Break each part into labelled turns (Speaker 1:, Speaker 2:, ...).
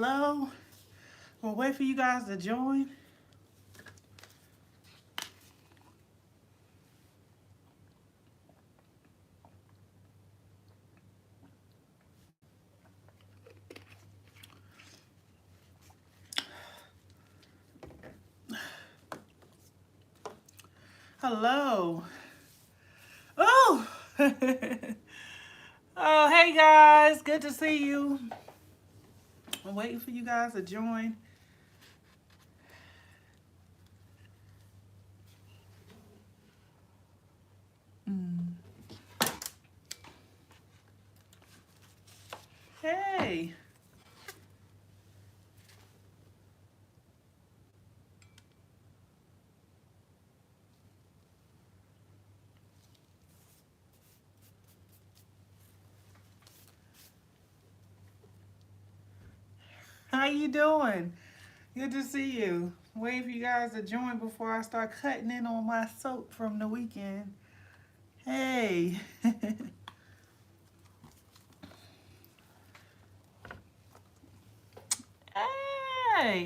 Speaker 1: Hello. We'll wait for you guys to join. Hello. Oh. Oh, hey guys. Good to see you. I'm waiting for you guys to join. Hey. How you doing? Good to see you. Waiting for you guys to join before I start cutting in on my soap from the weekend. Hey. Hey,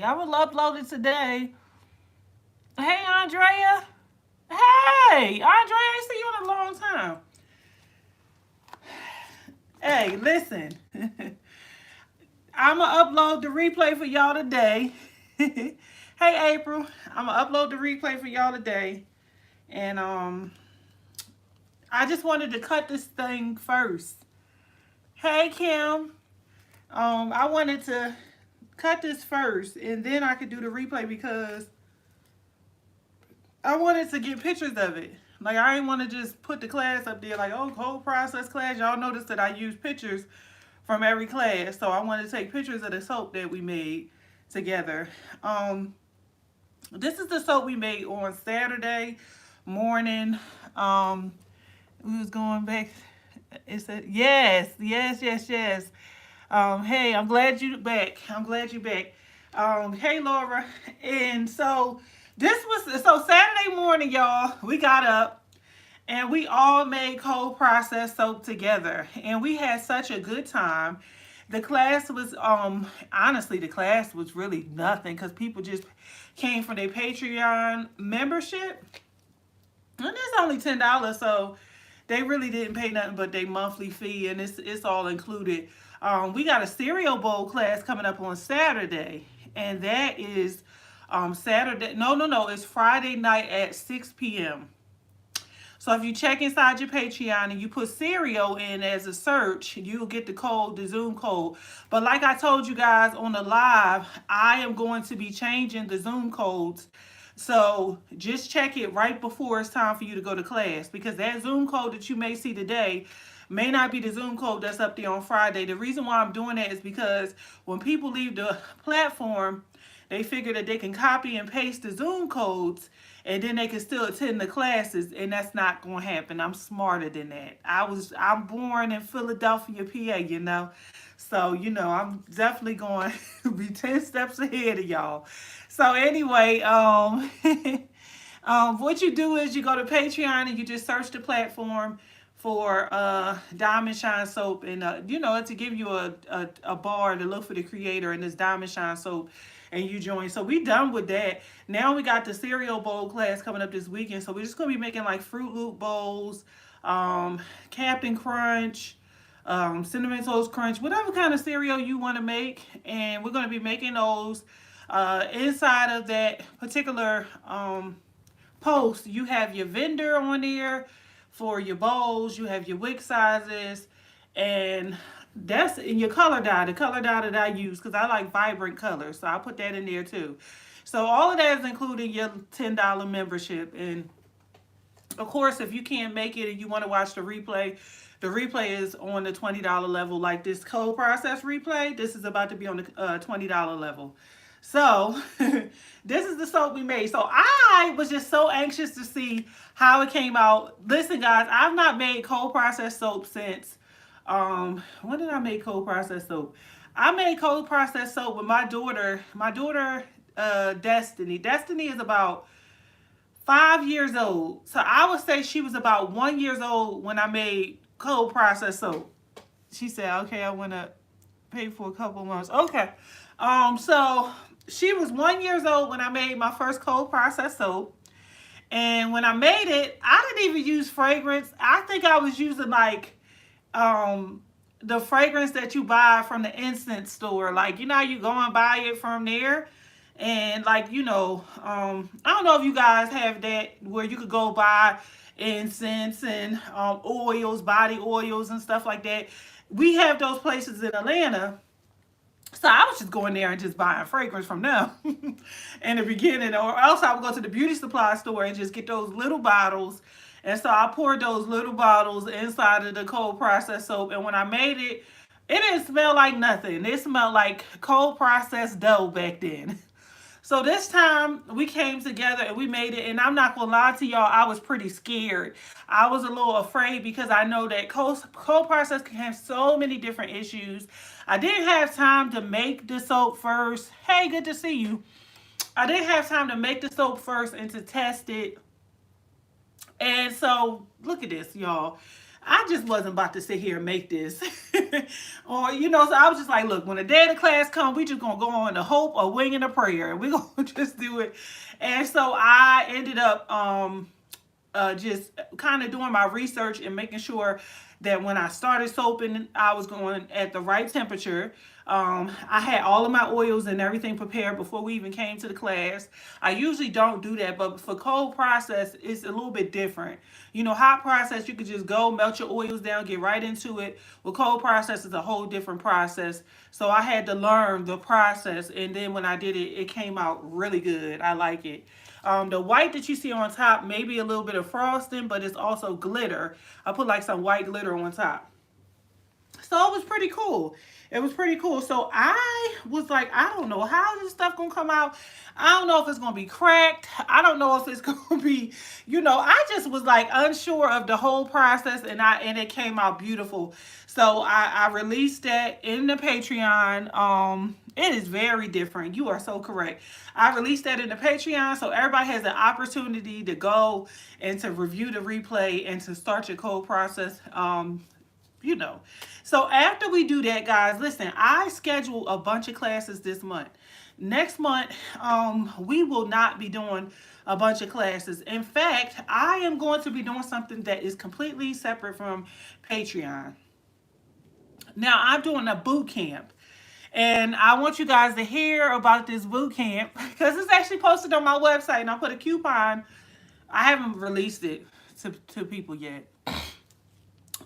Speaker 1: I will upload it today. Hey, Andrea. Hey, Andrea, I ain't seen you in a long time. Hey, listen. I'm going to upload the replay for y'all today. Hey, April. I'm going to upload the replay for y'all today. And I just wanted to cut this thing first. Hey, Kim. I wanted to cut this first, and then I could do the replay because I wanted to get pictures of it. Like, I didn't want to just put the class up there like, oh, whole process class. Y'all notice that I use pictures from every class. So I wanted to take pictures of the soap that we made together. This is the soap we made on Saturday morning. We was going back. It said, yes. Hey, I'm glad you back. Hey, Laura. And so Saturday morning, y'all, we got up and we all made cold process soap together. And we had such a good time. The class was, honestly, the class was really nothing because people just came from their Patreon membership. And it's only $10, so they really didn't pay nothing but their monthly fee, and it's all included. We got a cereal bowl class coming up on Saturday, and that is Saturday. No, it's Friday night at 6 p.m. So if you check inside your Patreon and you put cereal in as a search, you'll get the code, the Zoom code. But like I told you guys on the live, I am going to be changing the Zoom codes. So just check it right before it's time for you to go to class, because that Zoom code that you may see today may not be the Zoom code that's up there on Friday. The reason why I'm doing that is because when people leave the platform, they figure that they can copy and paste the Zoom codes and then they can still attend the classes, and that's not going to happen. I'm smarter than that. I'm born in Philadelphia, PA, So, I'm definitely going to be 10 steps ahead of y'all. So anyway, what you do is you go to Patreon and you just search the platform for Diamond Shine Soap, and to give you a bar to look for the creator in this Diamond Shine Soap, and you join. So we done with that. Now we got the cereal bowl class coming up this weekend. So we're just gonna be making like Fruit Loop bowls, Captain Crunch, Cinnamon Toast Crunch, whatever kind of cereal you want to make, and we're gonna be making those. Inside of that particular post, you have your vendor on there for your bowls, you have your wick sizes, and that's in your color dye, the color dye that I use, because I like vibrant colors, so I'll put that in there too. So all of that is including your $10 membership. And of course, if you can't make it and you want to watch the replay is on the $20 level. Like this cold process replay, this is about to be on the $20 level. So this is the soap we made. So I was just so anxious to see how it came out. Listen, guys, I've not made cold process soap since, when did I make cold process soap? I made cold process soap with my daughter, Destiny. Destiny is about 5 years old. So I would say she was about 1 year old when I made cold process soap. She said, okay, I want to pay for a couple months. Okay. So she was 1 year old when I made my first cold process soap. And when I made it, I didn't even use fragrance. I think I was using like um the fragrance that you buy from the incense store. Like, you know, you go and buy it from there. And like, I don't know if you guys have that where you could go buy incense and oils, body oils and stuff like that. We have those places in Atlanta, so I was just going there and just buying fragrance from them in the beginning, or else I would go to the beauty supply store and just get those little bottles. And so I poured those little bottles inside of the cold process soap. And when I made it, it didn't smell like nothing. It smelled like cold processed dough back then. So this time we came together and we made it. And I'm not gonna lie to y'all, I was pretty scared. I was a little afraid because I know that cold process can have so many different issues. I didn't have time to make the soap first. Hey, good to see you. I didn't have time to make the soap first and to test it. And so look at this, y'all. I just wasn't about to sit here and make this. Or, so I was just like, look, when the day of the class comes, we just going to go on the hope, a wing, and a prayer. And we're going to just do it. And so I ended up just kind of doing my research and making sure that when I started soaping, I was going at the right temperature. I had all of my oils and everything prepared before we even came to the class. I usually don't do that, but for cold process, it's a little bit different. Hot process, you could just go melt your oils down, get right into it. With cold process, it's a whole different process. So I had to learn the process, and then when I did it, it came out really good. I like it. The white that you see on top, maybe a little bit of frosting, but it's also glitter. I put like some white glitter on top. So it was pretty cool. It was pretty cool. So I was like, I don't know how this stuff gonna come out. I don't know if it's gonna be cracked. I don't know if it's gonna be, I just was like unsure of the whole process, and it came out beautiful. So I released that in the Patreon. It is very different. You are so correct. I released that in the Patreon, so everybody has an opportunity to go and to review the replay and to start your cold process. you know. So after we do that, guys, listen, I schedule a bunch of classes this month. Next month, we will not be doing a bunch of classes. In fact, I am going to be doing something that is completely separate from Patreon. Now, I'm doing a boot camp. And I want you guys to hear about this boot camp because it's actually posted on my website, and I put a coupon. I haven't released it to people yet.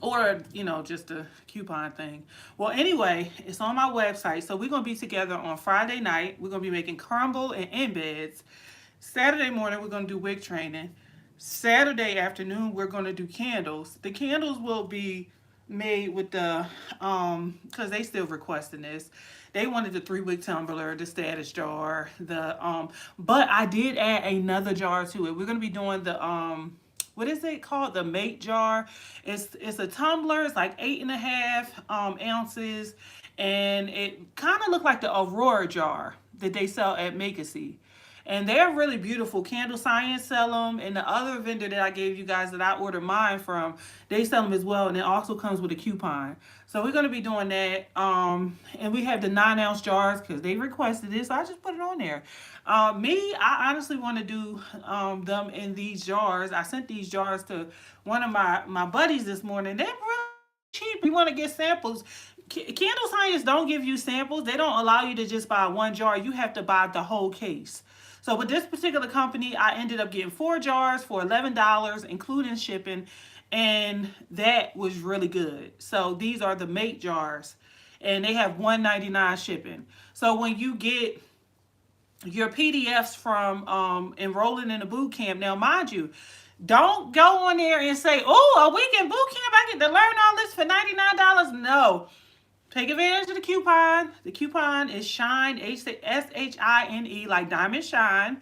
Speaker 1: Or, just a coupon thing. Well, anyway, it's on my website. So we're going to be together on Friday night. We're going to be making crumble and embeds. Saturday morning, we're going to do wig training. Saturday afternoon, we're going to do candles. The candles will be made with the, because they still requesting this. They wanted the 3-wick tumbler, the status jar, but I did add another jar to it. We're going to be doing the, what is it called? The mate jar. It's a tumbler. It's like 8.5 ounces, and it kind of looked like the Aurora jar that they sell at Make-A-See. And they're really beautiful. Candle Science sell them, and the other vendor that I gave you guys that I ordered mine from, they sell them as well, and it also comes with a coupon. So we're going to be doing that. And we have the 9-ounce jars because they requested this, so I just put it on there. I honestly want to do them in these jars. I sent these jars to one of my buddies this morning. They're really cheap. You want to get samples. Candle Science don't give you samples. They don't allow you to just buy one jar. You have to buy the whole case. So with this particular company, I ended up getting 4 jars for $11, including shipping, and that was really good. So these are the mate jars, and they have $1.99 shipping. So when you get your PDFs from enrolling in a boot camp, now mind you, don't go on there and say, oh, a weekend boot camp, I get to learn all this for $99. No. Take advantage of the coupon. The coupon is SHINE, SHINE, like Diamond Shine,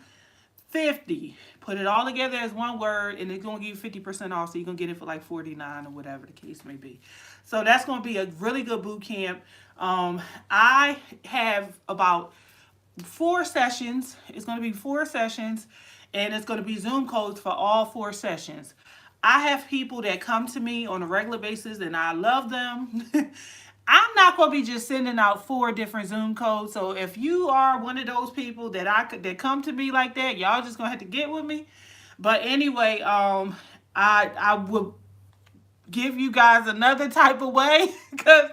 Speaker 1: 50. Put it all together as one word, and it's going to give you 50% off, so you're going to get it for like $49 or whatever the case may be. So that's going to be a really good boot camp. I have about 4 sessions. It's going to be 4 sessions, and it's going to be Zoom codes for all 4 sessions. I have people that come to me on a regular basis, and I love them. I'm not gonna be just sending out 4 different Zoom codes. So if you are one of those people that come to me like that, y'all just gonna have to get with me. But anyway, I will give you guys another type of way because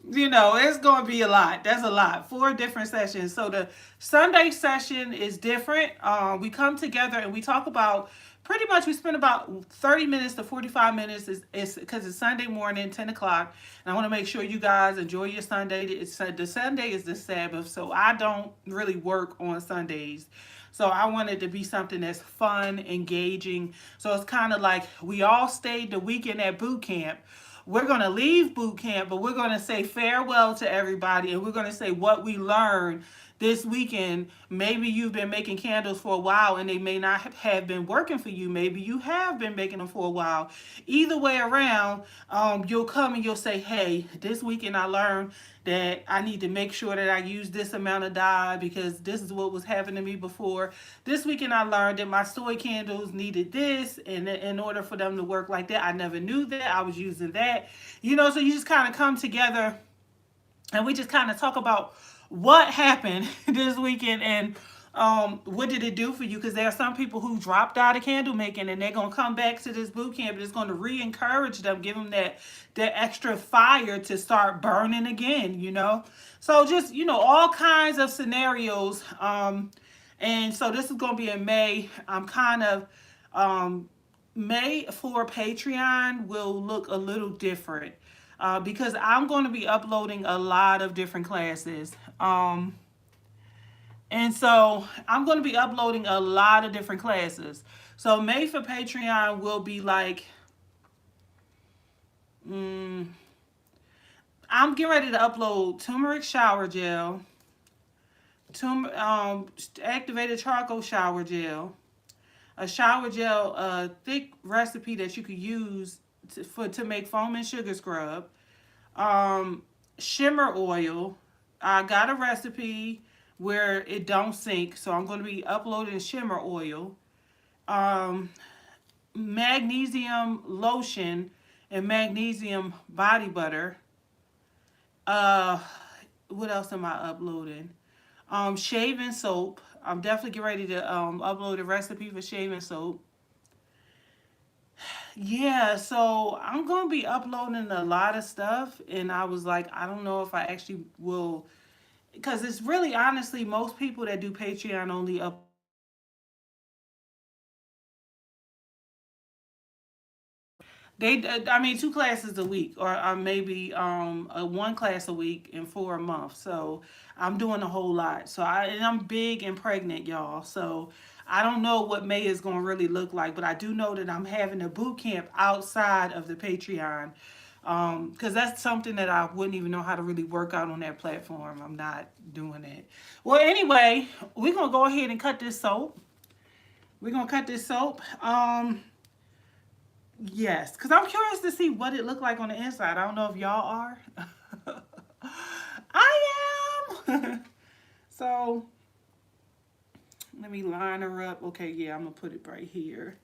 Speaker 1: it's going to be a lot. That's a lot. 4 different sessions. So the Sunday session is different. We come together and we talk about, pretty much we spend about 30 minutes to 45 minutes is because it's Sunday morning, 10 o'clock. And I want to make sure you guys enjoy your Sunday. The Sunday is the Sabbath, so I don't really work on Sundays. So I wanted to be something that's fun, engaging. So it's kind of like we all stayed the weekend at boot camp. We're going to leave boot camp, but we're going to say farewell to everybody, and we're going to say what we learned this weekend. Maybe you've been making candles for a while and they may not have been working for you. Maybe you have been making them for a while. Either way around, you'll come and you'll say, hey, this weekend I learned that I need to make sure that I use this amount of dye because this is what was happening to me before. This weekend I learned that my soy candles needed this, and in order for them to work like that, I never knew that. I was using that. So you just kind of come together and we just kind of talk about what happened this weekend and what did it do for you? Because there are some people who dropped out of candle making and they're going to come back to this boot camp and it's going to re-encourage them, give them that extra fire to start burning again. So just, all kinds of scenarios. And so this is going to be in May. I'm kind of, May for Patreon will look a little different. Because I'm going to be uploading a lot of different classes. And so I'm going to be uploading a lot of different classes. So May for Patreon will be like, I'm getting ready to upload turmeric shower gel, activated charcoal shower gel, a shower gel, a thick recipe that you could use to make foam and sugar scrub, shimmer oil. I got a recipe where it don't sink, so I'm going to be uploading shimmer oil, magnesium lotion and magnesium body butter. What else am I uploading? Shaving soap. I'm definitely getting ready to upload a recipe for shaving soap. Yeah, so I'm going to be uploading a lot of stuff, and I was like, I don't know if I actually will, because it's really, honestly, most people that do Patreon only up. I mean, 2 classes a week, or maybe one class a week and 4 a month. So I'm doing a whole lot. And I'm big and pregnant, y'all. So I don't know what May is going to really look like, but I do know that I'm having a boot camp outside of the Patreon, because that's something that I wouldn't even know how to really work out on that platform. I'm not doing it. Well, anyway, we're going to go ahead and cut this soap. We're going to cut this soap. Yes, because I'm curious to see what it looked like on the inside. I don't know if y'all are. I am. So let me line her up. Okay, yeah, I'm going to put it right here.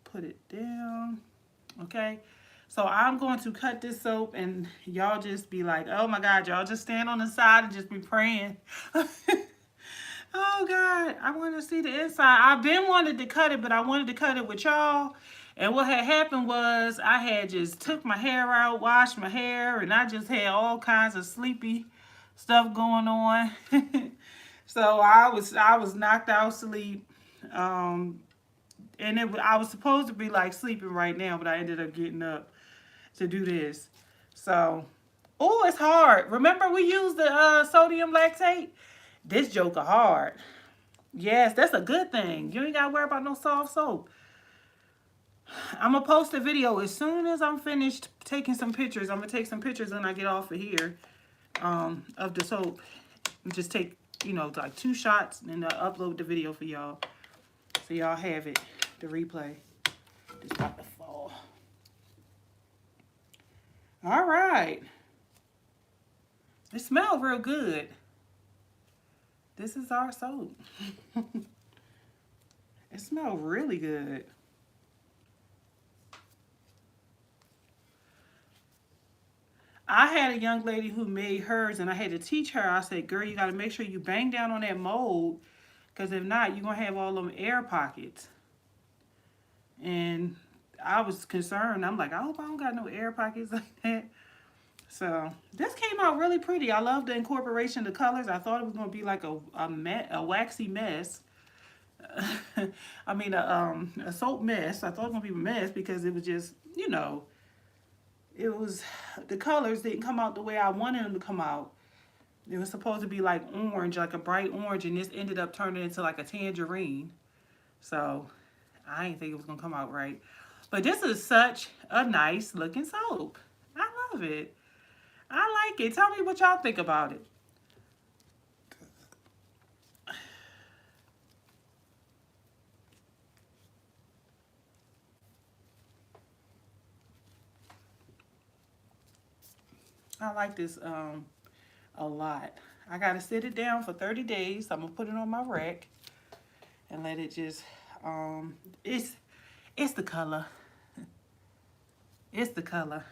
Speaker 1: Put it down. Okay. So I'm going to cut this soap and y'all just be like, oh my God, y'all just stand on the side and just be praying. Oh God, I want to see the inside. I've been wanting to cut it, but I wanted to cut it with y'all. And what had happened was I had just took my hair out, washed my hair, and I just had all kinds of sleepy stuff going on. So I was knocked out asleep. And I was supposed to be like sleeping right now, but I ended up getting up to do this. So, oh, it's hard. Remember we used the sodium lactate? This joker hard. Yes, that's a good thing. You ain't got to worry about no soft soap. I'm going to post a video as soon as I'm finished taking some pictures. I'm going to take some pictures when I get off of here of the soap. And just take, like 2 shots and upload the video for y'all. So y'all have it, the replay. Just about to fall. All right. It smells real good. This is our soap. It smells really good. I had a young lady who made hers, and I had to teach her. I said, girl, you got to make sure you bang down on that mold, because if not, you're going to have all them air pockets. And I was concerned. I'm like, I hope I don't got no air pockets like that. So this came out really pretty. I love the incorporation of the colors. I thought it was going to be like a waxy mess. I mean, a soap mess. I thought it was going to be a mess because it was just, you know, it was, the colors didn't come out the way I wanted them to come out. It was supposed to be like orange, like a bright orange, and this ended up turning into like a tangerine. So I didn't think it was going to come out right. But this is such a nice looking soap. I love it. I like it. Tell me what y'all think about it. I like this a lot. I gotta sit it down for 30 days. I'm gonna put it on my rack and let it just it's the color. It's the color.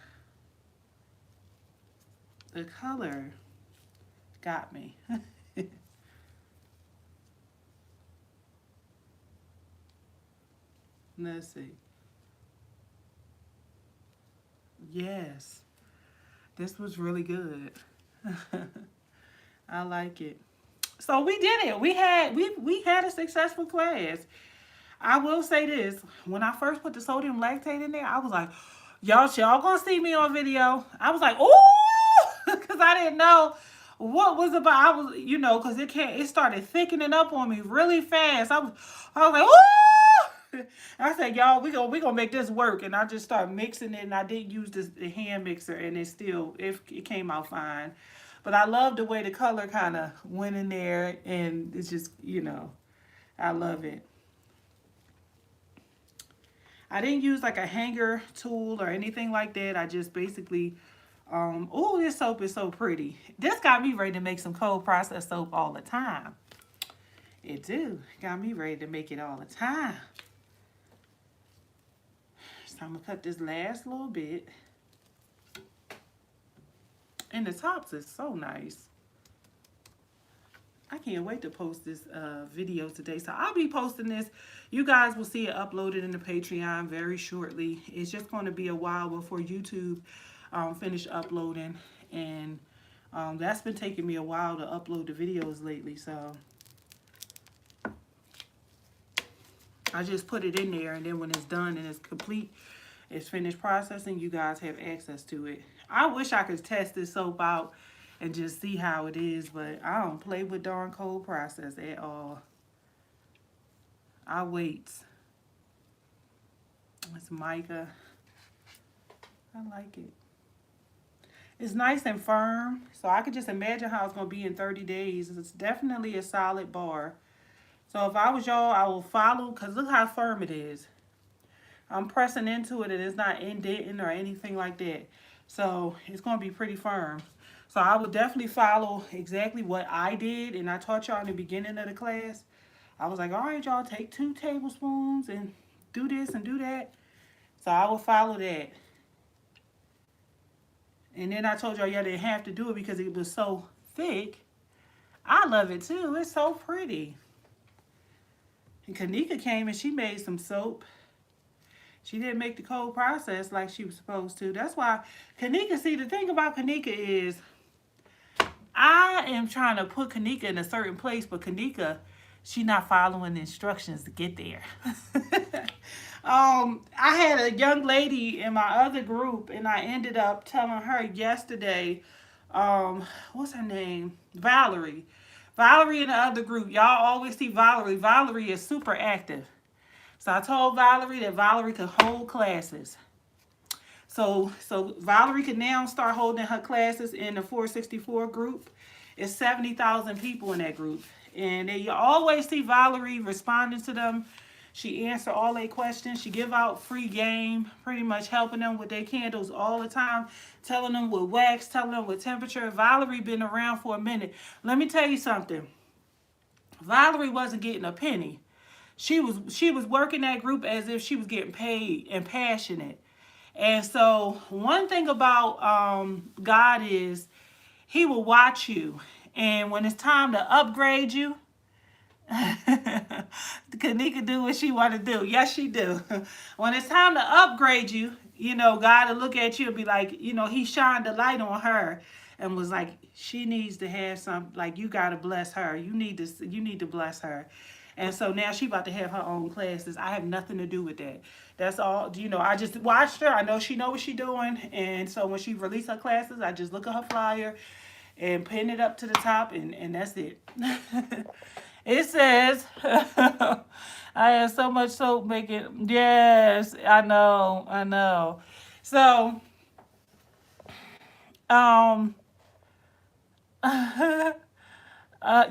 Speaker 1: The color got me. Let's see. Yes. This was really good. I like it. So we did it. We had a successful class. I will say this. When I first put the sodium lactate in there, I was like, y'all gonna see me on video. I was like, ooh, because I didn't know what was about. I was, you know, because it started thickening up on me really fast. I was like, ooh. I said, y'all, we gonna make this work, and I just started mixing it, and I didn't use the hand mixer, and it came out fine. But I love the way the color kind of went in there, and it's just, you know, I love it. I didn't use like a hanger tool or anything like that. I just basically, oh, this soap is so pretty. This got me ready to make some cold process soap all the time. It do. Got me ready to make it all the time. So I'm going to cut this last little bit. And the tops is so nice. I can't wait to post this video today. So I'll be posting this. You guys will see it uploaded in the Patreon very shortly. It's just going to be a while before YouTube finish uploading. And that's been taking me a while to upload the videos lately. So I just put it in there. And then when it's done and it's complete, it's finished processing, you guys have access to it. I wish I could test this soap out and just see how it is, but I don't play with darn cold process at all. I wait. It's mica. I like it. It's nice and firm, so I could just imagine how it's going to be in 30 days. It's definitely a solid bar. So if I was y'all, I will follow, because look how firm it is. I'm pressing into it and it's not indenting or anything like that. So it's going to be pretty firm. So I would definitely follow exactly what I did. And I taught y'all in the beginning of the class. I was like, all right, y'all, take 2 tablespoons and do this and do that. So I will follow that. And then I told y'all, yeah, they didn't have to do it because it was so thick. I love it too. It's so pretty. And Kanika came and she made some soap. She didn't make the cold process like she was supposed to. That's why Kanika, see, the thing about Kanika is I am trying to put Kanika in a certain place, but Kanika, she not following the instructions to get there. I had a young lady in my other group, and I ended up telling her yesterday, what's her name? Valerie. Valerie in the other group. Y'all always see Valerie. Valerie is super active. So I told Valerie that Valerie could hold classes. So Valerie can now start holding her classes in the 464 group. It's 70,000 people in that group. And you always see Valerie responding to them. She answers all their questions. She give out free game, pretty much helping them with their candles all the time, telling them with wax, telling them with temperature. Valerie been around for a minute. Let me tell you something. Valerie wasn't getting a penny. She was working that group as if she was getting paid and passionate. And so one thing about God is he will watch you. And when it's time to upgrade you, Kanika do what she want to do. Yes, she do. When it's time to upgrade you, God will look at you and be like, he shined the light on her and was like, she needs to have some, like, you got to bless her. You need to bless her. And so now she about to have her own classes. I have nothing to do with that. That's all. I just watched her. I know she know what she doing. And so when she released her classes, I just look at her flyer and pin it up to the top, and that's it. It says, I have so much soap making. Yes, I know. So, um,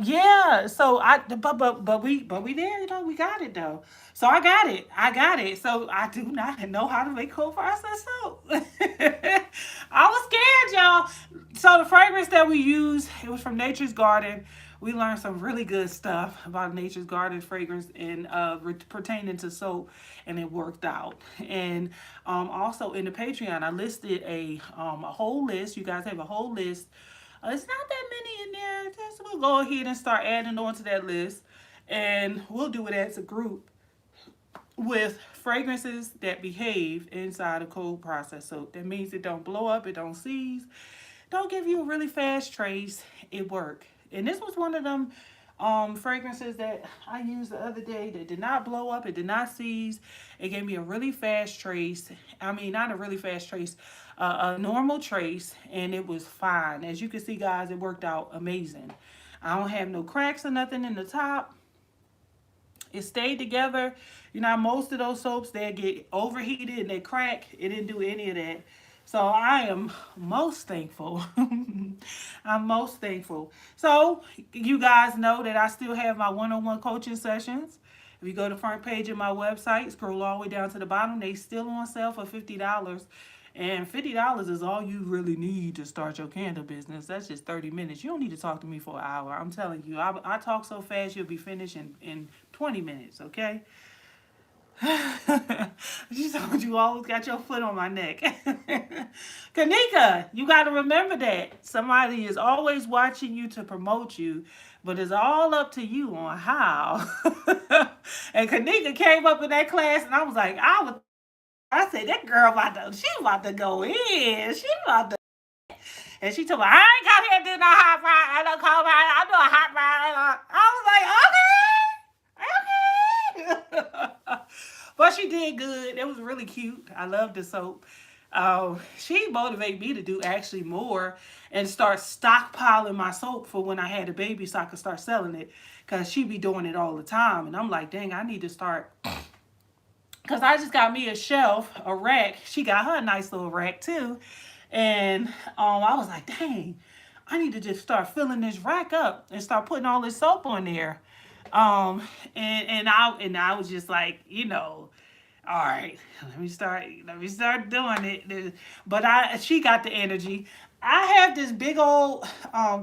Speaker 1: yeah. So but we there. We got it though. So I got it. So I do not know how to make cold process soap. I was scared, y'all. So the fragrance that we use, it was from Nature's Garden. We learned some really good stuff about Nature's Garden fragrance and pertaining to soap, and it worked out. And also in the Patreon, I listed a whole list. You guys have a whole list. It's not that many in there. Just we'll go ahead and start adding on to that list, and we'll do it as a group with fragrances that behave inside a cold process. So that means it don't blow up, it don't seize, don't give you a really fast trace. It work. And this was one of them fragrances that I used the other day that did not blow up, it did not seize. It gave me a really fast trace. I mean, not a really fast trace, a normal trace, and it was fine. As you can see, guys, it worked out amazing. I don't have no cracks or nothing in the top. It stayed together. Most of those soaps, they get overheated and they crack. It didn't do any of that. So I am most thankful. I'm most thankful. So you guys know that I still have my one-on-one coaching sessions. If you go to the front page of my website, scroll all the way down to the bottom, they still on sale for $50. And $50 is all you really need to start your candle business. That's just 30 minutes. You don't need to talk to me for an hour. I'm telling you, I talk so fast you'll be finished in 20 minutes, okay? She told you always got your foot on my neck. Kanika, you got to remember that. Somebody is always watching you to promote you, but it's all up to you on how. And Kanika came up in that class, and I was like, I said, that girl she about to go in. She about to. And she told me, I ain't come here to do no hot fry. I don't call my, I do a hot fry. I was like, okay. But she did good. It was really cute. I love the soap. She motivated me to do actually more and start stockpiling my soap for when I had a baby so I could start selling it. Because she be doing it all the time. And I'm like, dang, I need to start. Because I just got me a shelf, a rack. She got her a nice little rack too. And I was like, dang, I need to just start filling this rack up and start putting all this soap on there. And I was just like, all right, let me start doing it. But she got the energy. I have this big old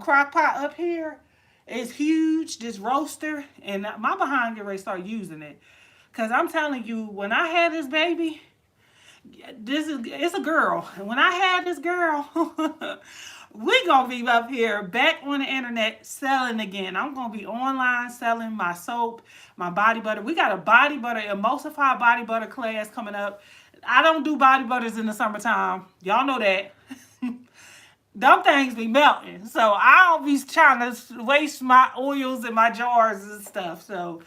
Speaker 1: crock pot up here. It's huge, this roaster, and my behind get ready to start using it. Cause I'm telling you, when I had this baby, it's a girl. And when I had this girl, we gonna be up here back on the internet selling again. I'm gonna be online selling my soap, my body butter. We got a body butter, emulsified body butter class coming up. I don't do body butters in the summertime. Y'all know that. Them things be melting. So I don't be trying to waste my oils in my jars and stuff. So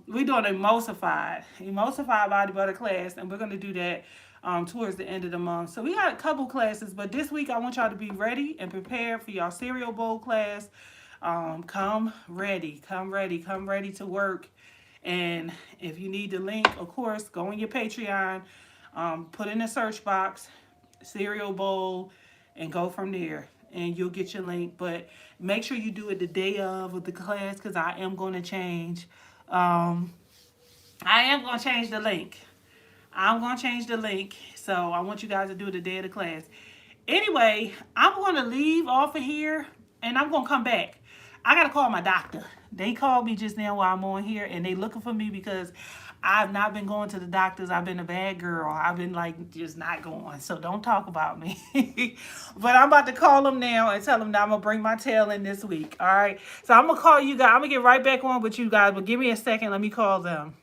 Speaker 1: we doing emulsified body butter class, and we're gonna do that towards the end of the month. So we got a couple classes, but this week I want y'all to be ready and prepared for y'all cereal bowl class. Come ready to work. And if you need the link, of course, go on your Patreon, put in the search box cereal bowl, and go from there. And you'll get your link, but make sure you do it the day of the class, because I am going to change. I am going to change the link. So I want you guys to do it the day of the class. Anyway, I'm going to leave off of here, and I'm going to come back. I got to call my doctor. They called me just now while I'm on here, and they looking for me because I've not been going to the doctors. I've been a bad girl. I've been like just not going. So don't talk about me. But I'm about to call them now and tell them that I'm going to bring my tail in this week. All right. So I'm going to call you guys. I'm going to get right back on with you guys. But give me a second. Let me call them.